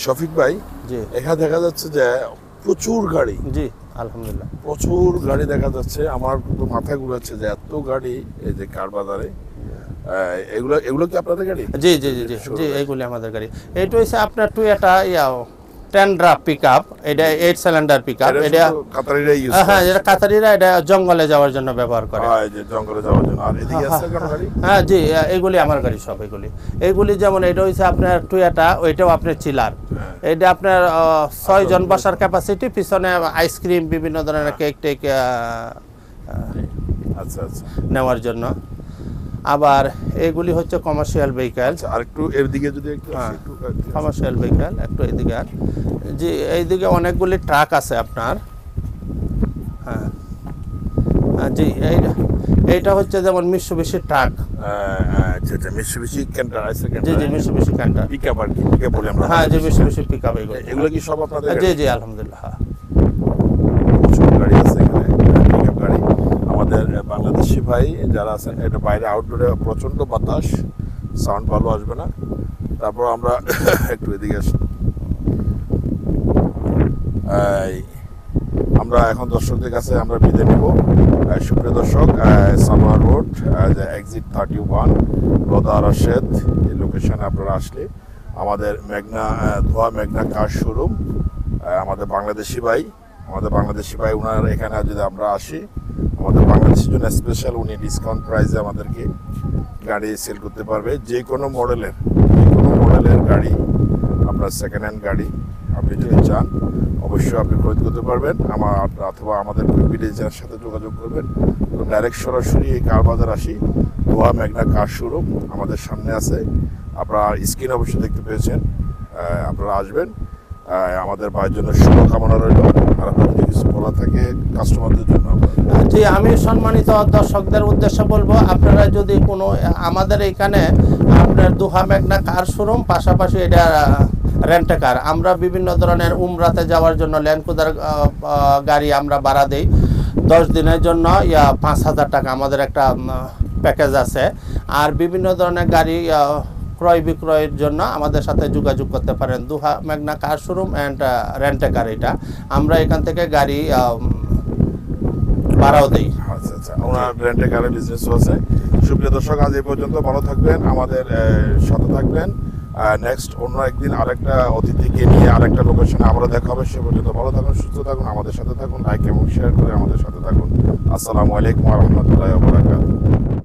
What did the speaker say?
শফিক ভাই, জি এখানে দেখা যাচ্ছে যে প্রচুর গাড়ি। জি আলহামদুলিল্লাহ প্রচুর গাড়ি দেখা যাচ্ছে। আমার তো মাথা ঘুরাচ্ছে যে এত গাড়ি এই যে কার বাজারে। এগুলো এগুলো কি আপনাদের গাড়ি? জি জি জি জি জি এইগুলি আমাদের গাড়ি। এইটা হচ্ছে আপনার টুয়েটা টেন্ড্রা পিক আপ, এটা 8 সিলিন্ডার পিক আপ। এটা কাতারিরা ইউজ করে। হ্যাঁ, এটা কাতারিরা এটা জঙ্গলে যাওয়ার জন্য ব্যবহার করে। হ্যাঁ, যে জঙ্গলে যাওয়ার জন্য। আর এদিকে আছে কোন গাড়ি? হ্যাঁ জি, এইগুলি আমার গাড়ি সব। এইগুলি যেমন এটা হচ্ছে আপনার টুয়েটা, ওইটাও আপনার চিলার। এটা আপনার 6 জন বসার ক্যাপাসিটি, পিছনে আইসক্রিম বিভিন্ন ধরনের কেক টেক আচ্ছা আচ্ছা নেওয়ার জন্য। আবার এগুলি হচ্ছে কমার্শিয়াল ভেহিক্যাল। আর একটু এর দিকে যদি একটু কমার্শিয়াল ভেহিক্যাল একটু এদিকে। আর জি এইদিকে অনেকগুলি ট্রাক আছে আপনার। হ্যাঁ জি, এইটা হচ্ছে যেমন মিৎসুবিশি ট্রাক। আচ্ছা আচ্ছা, মিৎসুবিশি ক্যান্টার আছে। জি জি, মিৎসুবিশি ক্যান্টার পিকআপ আর কি, পিকআপ বলি আমরা। হ্যাঁ জি, মিৎসুবিশি পিকআপ। এগুলো কি সব আপনাদের? জি জি আলহামদুলিল্লাহ। হ্যাঁ, প্রচুর গাড়ি আছে এখানে, পিকআপ গাড়ি। আমাদের বাংলাদেশি ভাই যারা আছেন, এটা বাইরে আউটডোরে প্রচন্ড বাতাস, সাউন্ড ভালো আসবে না। তারপর আমরা একটু এদিকে আসি। আমরা এখন দর্শকদের কাছে আমরা বিদায় নেব। সুপ্রিয় দর্শক, সালোয়ার রোড, এক্সিট 31, রোদা রাশেদ, এই লোকেশনে আপনারা আসলে আমাদের ধোয়া মেঘনা কার শোরুম, আমাদের বাংলাদেশি ভাই ওনার এখানে যদি আমরা আসি, আমাদের বাংলাদেশের জন্য স্পেশাল উনি ডিসকাউন্ট প্রাইসে আমাদেরকে গাড়ি সেল করতে পারবে। যে কোনো মডেলের গাড়ি, আপনার সেকেন্ড হ্যান্ড গাড়ি আপনি যদি চান অবশ্যই আপনি খরিদ করতে পারবেন। অথবা আমাদের ভিলেজের সাথে যোগাযোগ করবেন। তো ডাইরেক্ট সরাসরি এই কার বাজার আসি, ধোয়া মেঘনা কার শোরুম আমাদের সামনে আছে। আপনারা স্ক্রিন অবশ্যই দেখতে পেয়েছেন। আপনারা আসবেন। আমাদের ভাইয়ের জন্য শুভকামনা রইল। আর আপনার যদি কিছু বলা থাকে কাস্টমারদের জন্য? জি, আমি সম্মানিত দর্শকদের উদ্দেশ্যে বলবো, আপনারা যদি কোনো আমাদের এখানে আপনার ধোয়া মেঘনা কার শোরুম, পাশাপাশি এটা রেন্টে কার। আমরা বিভিন্ন ধরনের উমরাতে যাওয়ার জন্য ল্যান্ড ক্রুজার গাড়ি আমরা ভাড়া দিই 10 দিনের জন্য, 5,000 টাকা আমাদের একটা প্যাকেজ আছে। আর বিভিন্ন ধরনের গাড়ি ক্রয় বিক্রয়ের জন্য আমাদের সাথে যোগাযোগ করতে পারেন। ধোয়া মেঘনা কার শোরুম অ্যান্ড রেন্টে কার। এটা আমরা এখান থেকে গাড়ি ভাড়াও দিই। আচ্ছা আচ্ছা, ওনার রেন্টে কারের বিজনেসও আছে। সুপ্রিয় দর্শক, আজ এই পর্যন্ত। ভালো থাকবেন, আমাদের সাথে থাকবেন। নেক্সট অন্য একদিন আরেকটা অতিথিকে নিয়ে আরেকটা লোকেশনে আবারও দেখা হবে। সে পর্যন্ত ভালো থাকুন, সুস্থ থাকুন, আমাদের সাথে থাকুন, লাইক এবং শেয়ার করে আমাদের সাথে থাকুন। আসসালামু আলাইকুম ওয়া রাহমাতুল্লাহি ওয়া বারাকাতুহু।